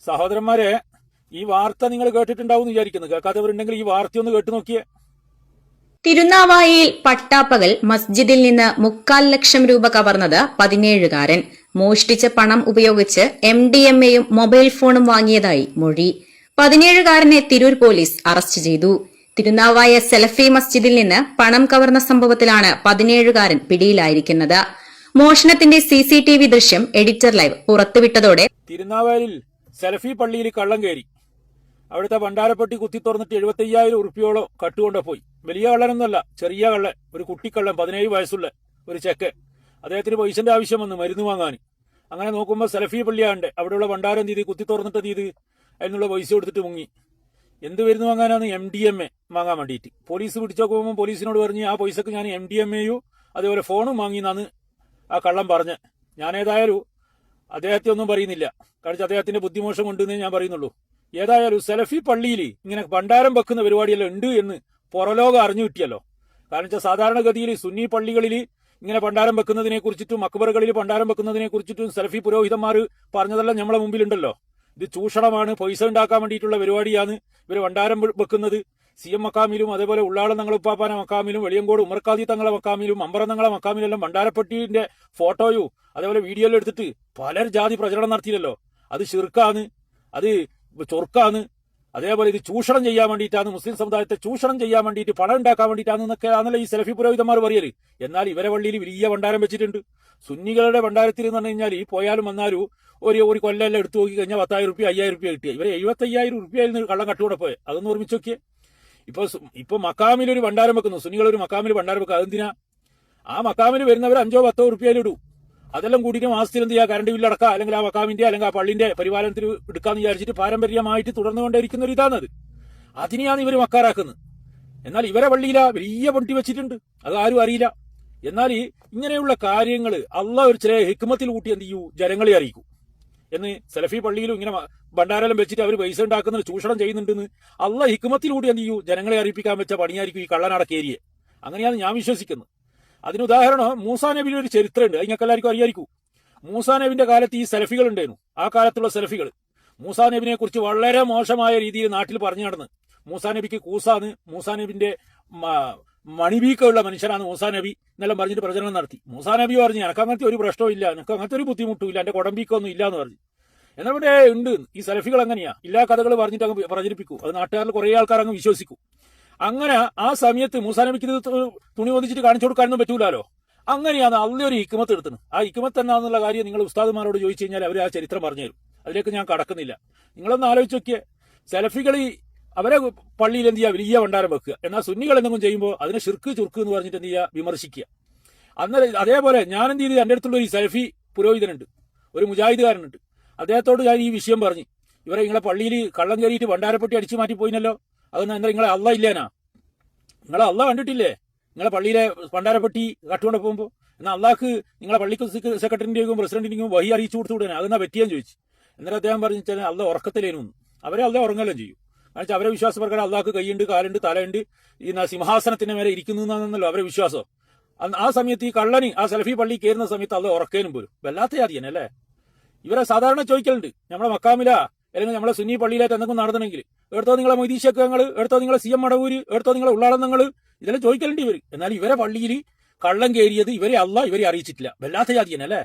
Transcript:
സഹോദരന്മാരെ, ഈ വാർത്ത നിങ്ങൾ കേട്ടിട്ടുണ്ടാവും വിചാരിക്കുന്നു. കേൾക്കാത്തവരുണ്ടെങ്കിൽ ഈ വാർത്തയൊന്ന് കേട്ടു നോക്കിയേ. തിരുനാവായയിൽ പട്ടാപ്പകൽ മസ്ജിദിൽ നിന്ന് 3.25 ലക്ഷം രൂപ കവർന്നത് 17-കാരൻ. മോഷ്ടിച്ച പണം ഉപയോഗിച്ച് MDMA-യും മൊബൈൽ ഫോണും വാങ്ങിയതായി മൊഴി. 17-കാരനെ തിരൂർ പോലീസ് അറസ്റ്റ് ചെയ്തു. തിരുനാവായ സെലഫി മസ്ജിദിൽ നിന്ന് പണം കവർന്ന സംഭവത്തിലാണ് 17-കാരൻ പിടിയിലായിരിക്കുന്നത്. മോഷണത്തിന്റെ CCTV ദൃശ്യം എഡിറ്റർ ലൈവ് പുറത്തുവിട്ടതോടെ തിരുനാവായിൽ സെലഫി പള്ളിയിൽ കള്ളം കയറി അവിടുത്തെ ഭണ്ഡാരപ്പെട്ടി കുത്തി തുറന്നിട്ട് 75,000 ഉറുപ്പിയോളം കട്ടുകൊണ്ടു പോയി. വലിയ കള്ളനൊന്നുമല്ല, ചെറിയ കള്ളൻ, ഒരു കുട്ടിക്കള്ളൻ, 17 വയസ്സുള്ള ഒരു ചെക്ക്. അദ്ദേഹത്തിന് പൈസന്റെ ആവശ്യം വന്നു മരുന്ന് വാങ്ങാൻ. അങ്ങനെ നോക്കുമ്പോൾ സെലഫി പള്ളിയാണ്ട് അവിടെയുള്ള ഭണ്ഡാരം തീതി കുത്തി തുറന്നിട്ട് തീത് അതിനുള്ള പൈസ കൊടുത്തിട്ട് മുങ്ങി. എന്ത് മരുന്ന് വാങ്ങാനാണ്? MDMA വാങ്ങാൻ വേണ്ടിയിട്ട്. പോലീസ് പിടിച്ചു നോക്കുമ്പോൾ പോലീസിനോട് പറഞ്ഞ് ആ പൈസക്ക് ഞാൻ MDMA-യും അതേപോലെ ഫോണും വാങ്ങിയെന്നാണ് ആ കള്ളം പറഞ്ഞ്. ഞാനേതായാലും അദ്ദേഹത്തെ ഒന്നും പറയുന്നില്ല, കാരണം അദ്ദേഹത്തിന്റെ ബുദ്ധിമോശം കൊണ്ടെന്നേ ഞാൻ പറയുന്നുള്ളൂ. ഏതായാലും സെലഫി പള്ളിയിൽ ഇങ്ങനെ ഭണ്ഡാരം വെക്കുന്ന പരിപാടിയെല്ലാം ഉണ്ട് എന്ന് പുറലോകം അറിഞ്ഞു കിട്ടിയല്ലോ. കാരണം വെച്ചാൽ സാധാരണഗതിയിൽ സുന്നി പള്ളികളിൽ ഇങ്ങനെ ഭണ്ഡാരം വെക്കുന്നതിനെ കുറിച്ചിട്ടും അക്ബറുകളിൽ ഭണ്ഡാരം വെക്കുന്നതിനെ കുറിച്ചിട്ടും സെലഫി പുരോഹിതന്മാർ പറഞ്ഞതെല്ലാം നമ്മളെ മുമ്പിലുണ്ടല്ലോ. ഇത് ചൂഷണമാണ്, പൈസ ഉണ്ടാക്കാൻ വേണ്ടിയിട്ടുള്ള പരിപാടിയാണ് ഇവർ ഭണ്ഡാരം വെക്കുന്നത്. CM മക്കാമിലും അതേപോലെ ഉള്ളാളം തങ്ങളെ ഉപ്പാപ്പാന മക്കാമിലും വെളിയങ്കോട് ഉമർക്കാദി തങ്ങളെ മക്കാമിലും അമ്പറം തങ്ങളെ മക്കാമിലെല്ലാം ഭണ്ഡാരപ്പെട്ടിന്റെ ഫോട്ടോയും അതേപോലെ വീഡിയോയിലും എടുത്തിട്ട് പലർ ജാതി പ്രചരണം നടത്തിയില്ലല്ലോ. അത് ശിർക്കാണ്, അത് ചൊർക്കാണ്, അതേപോലെ ഇത് ചൂഷണം ചെയ്യാൻ വേണ്ടിയിട്ടാണ്, മുസ്ലിം സമുദായത്തെ ചൂഷണം ചെയ്യാൻ വേണ്ടിയിട്ട് പണം ഉണ്ടാക്കാൻ വേണ്ടിയിട്ടാണെന്നൊക്കെ ആണല്ലോ ഈ സെലഫി പുരോഹിതന്മാർ പറയല്. എന്നാൽ ഇവരെ പള്ളിയിൽ വലിയ ഭണ്ഡാരം വെച്ചിട്ടുണ്ട്. സുന്നികളുടെ ഭണ്ഡാരത്തിൽ എന്ന് പറഞ്ഞു കഴിഞ്ഞാൽ ഈ പോയാലും വന്നാലും ഒരു കൊല്ലെല്ലാം എടുത്തു നോക്കി കഴിഞ്ഞാൽ 10,000 രൂപ 5,000 രൂപ കിട്ടിയ ഇവരെ 75,000 രൂപയായിരുന്നു കള്ളം കട്ടുകൂടെ പോയെ. അതൊന്ന് ഓർമ്മിച്ച് നോക്കിയേ. ഇപ്പൊ മക്കാമിൽ ഒരു ഭണ്ഡാരം വെക്കുന്നു, സുന്നികൾ ഒരു മക്കാമിൽ ഭണ്ഡാരം വെക്കുക. അതെന്തിനാ? ആ മക്കാമിൽ വരുന്നവർ 5-10 രൂപയിലിടൂ. അതെല്ലാം കൂടിയിട്ട് മാസത്തിൽ എന്ത് ചെയ്യുക, കറണ്ട് ബില്ലടക്കുക, അല്ലെങ്കിൽ ആ മക്കാമിന്റെ അല്ലെങ്കിൽ ആ പള്ളിന്റെ പരിപാലനത്തിൽ എടുക്കാന്ന് വിചാരിച്ചിട്ട് പാരമ്പര്യമായിട്ട് തുടർന്നുകൊണ്ടിരിക്കുന്ന ഒരു ഇതാണത്. അതിനെയാണ് ഇവർ മക്കാറാക്കുന്നത്. എന്നാൽ ഇവരെ പള്ളിയില വലിയ പൊട്ടി വെച്ചിട്ടുണ്ട്, അത് ആരും അറിയില്ല. എന്നാൽ ഇങ്ങനെയുള്ള കാര്യങ്ങൾ അള്ളാഹ് ഒരു ചില ഹിക്മത്തിൽ കൂട്ടി എന്ത് ചെയ്യൂ, ജനങ്ങളെ അറിയിക്കൂ എന്ന്. സെലഫി പള്ളിയിലും ഇങ്ങനെ ഭണ്ഡാരം വെച്ചിട്ട് അവർ പൈസ ഉണ്ടാക്കുന്നത് ചൂഷണം ചെയ്യുന്നുണ്ടെന്ന് അള്ളാഹ് ഹിക്മത്തിലൂട്ടി എന്ത് ചെയ്യൂ, ജനങ്ങളെ അറിയിപ്പിക്കാൻ വെച്ച പണിയായിരിക്കും ഈ കള്ളനടക്കേരിയെ. അങ്ങനെയാണ് ഞാൻ വിശ്വസിക്കുന്നത്. അതിന് ഉദാഹരണം മൂസാ നബിയുടെ ഒരു ചരിത്രമുണ്ട്, നിങ്ങൾക്ക് എല്ലാവർക്കും അറിയായിരിക്കും. മൂസാ നബിന്റെ കാലത്ത് ഈ സെലഫികൾ ഉണ്ടായിരുന്നു. ആ കാലത്തുള്ള സെലഫികൾ മൂസാ നബിനെ കുറിച്ച് വളരെ മോശമായ രീതിയിൽ നാട്ടിൽ പറഞ്ഞു നടന്ന്, മൂസാ നബിക്ക് കൂസാന്ന്, മൂസാ നബിന്റെ മണിബീക്കുള്ള മനുഷ്യനാണ് മൂസാ നബി എന്നെല്ലാം പറഞ്ഞിട്ട് പ്രചരണം നടത്തി. മൂസാ നബി പറഞ്ഞു, എനിക്ക് അങ്ങനത്തെ ഒരു പ്രശ്നവും ഇല്ല, എനിക്ക് അങ്ങനത്തെ ഒരു ബുദ്ധിമുട്ടും ഇല്ല, എന്റെ കൊടമ്പീക്കൊന്നും ഇല്ല എന്ന് പറഞ്ഞു. എന്നാൽ ഇവിടെ ഉണ്ട് ഈ സെലഫികൾ അങ്ങനെയാ, എല്ലാ കഥകൾ പറഞ്ഞിട്ട് അങ്ങ് പ്രചരിപ്പിക്കൂ. അത് നാട്ടുകാരിൽ കുറെ ആൾക്കാർ അങ്ങ് വിശ്വസിക്കൂ. അങ്ങനെ ആ സമയത്ത് മൂസാ നബിക്ക് തുണി ഒന്നിച്ചിട്ട് കാണിച്ചു കൊടുക്കാനൊന്നും പറ്റൂലോ. അങ്ങനെയാണ് അള്ളി ഒരു ഹിക്മത്ത് എടുത്തത്. ആ ഹിക്മത്ത് എന്നാന്നുള്ള കാര്യം നിങ്ങൾ ഉസ്താദുമാരോട് ചോദിച്ചു കഴിഞ്ഞാൽ അവർ ആ ചരിത്രം പറഞ്ഞുതരും. അതിലേക്ക് ഞാൻ കടക്കുന്നില്ല. നിങ്ങളൊന്ന് ആലോചിച്ച് നോക്കിയേ, സെലഫികൾ അവരെ പള്ളിയിൽ എന്ത് ചെയ്യുക, വലിയ ഭണ്ഡാരം വെക്കുക. എന്നാൽ സുന്നികൾ എന്തെങ്കിലും ചെയ്യുമ്പോൾ അതിനെ ഷിർക്ക് ചുർക്ക് എന്ന് പറഞ്ഞിട്ട് എന്ത് ചെയ്യുക, വിമർശിക്കുക. അന്നേരം അതേപോലെ ഞാൻ എന്ത് ചെയ്ത്, എൻ്റെ അടുത്തുള്ള ഒരു സെലഫി പുരോഹിതനുണ്ട്, ഒരു മുജാഹിദുകാരനുണ്ട്. അദ്ദേഹത്തോട് ഞാൻ ഈ വിഷയം പറഞ്ഞു, ഇവരെ നിങ്ങളെ പള്ളിയിൽ കള്ളം കയറിയിട്ട് ഭണ്ഡാരപ്പെട്ടി അടിച്ചു മാറ്റി പോയിനല്ലോ, അതൊന്നും എന്താ നിങ്ങളെ അള്ളാഹ് ഇല്ലേനാ? നിങ്ങളെ അള്ളാഹ് കണ്ടിട്ടില്ലേ നിങ്ങളെ പള്ളിയിലെ ഭണ്ഡാരപ്പെട്ടി കട്ടുകൊണ്ട് പോകുമ്പോൾ? എന്നാൽ അള്ളാഹ്ക്ക് നിങ്ങളെ പള്ളിക്ക് സെക്രട്ടറിന്റെയും പ്രസിഡന്റിന്റെയും വഹി അറിയിച്ചു കൊടുത്തുവിടാൻ അതെന്നാ പറ്റിയാന്ന് ചോദിച്ചു. എന്നിട്ട് അദ്ദേഹം പറഞ്ഞു വെച്ചാൽ അള്ളാഹ് ഉറക്കത്തിലേനും അവരെ അള്ളാഹ് ഉറങ്ങലും ചെയ്യും. കാരണം അവരെ വിശ്വാസപ്രകാരം അള്ളാഹ്ക്ക് കൈയുണ്ട്, കാലുണ്ട്, തലയുണ്ട്, ഈ സിംഹാസനത്തിന്റെ മേലെ ഇരിക്കുന്നു എന്നാണല്ലോ അവരെ വിശ്വാസം. ആ സമയത്ത് ഈ കള്ളന് ആ സെലഫി പള്ളി കയറുന്ന സമയത്ത് അള്ളാഹ് ഉറക്കേനും പോലും. വല്ലാത്ത ജാതിയല്ലേ. ഇവരെ സാധാരണ ചോദിക്കലുണ്ട്, നമ്മളെ മക്കാമില അല്ലെങ്കിൽ നമ്മളെ സുന്നി പള്ളിയിലായിട്ട് എന്തെങ്കിലും നടത്തണമെങ്കിൽ എടുത്തോ നിങ്ങളെ മൊയ്തീശക്കങ്ങൾ, എടുത്തോ നിങ്ങളെ CM മടവൂര്, എടുത്തോ നിങ്ങളെ ഉള്ളാളന്നങ്ങൾ, ഇതെല്ലാം ചോദിക്കലുണ്ട് ഇവർ. എന്നാൽ ഇവരെ പള്ളിയിൽ കള്ളം കയറിയത് ഇവരെ അള്ളാഹ് ഇവരെ അറിയിച്ചിട്ടില്ല. വല്ലാത്ത ജാതിയനല്ലേ.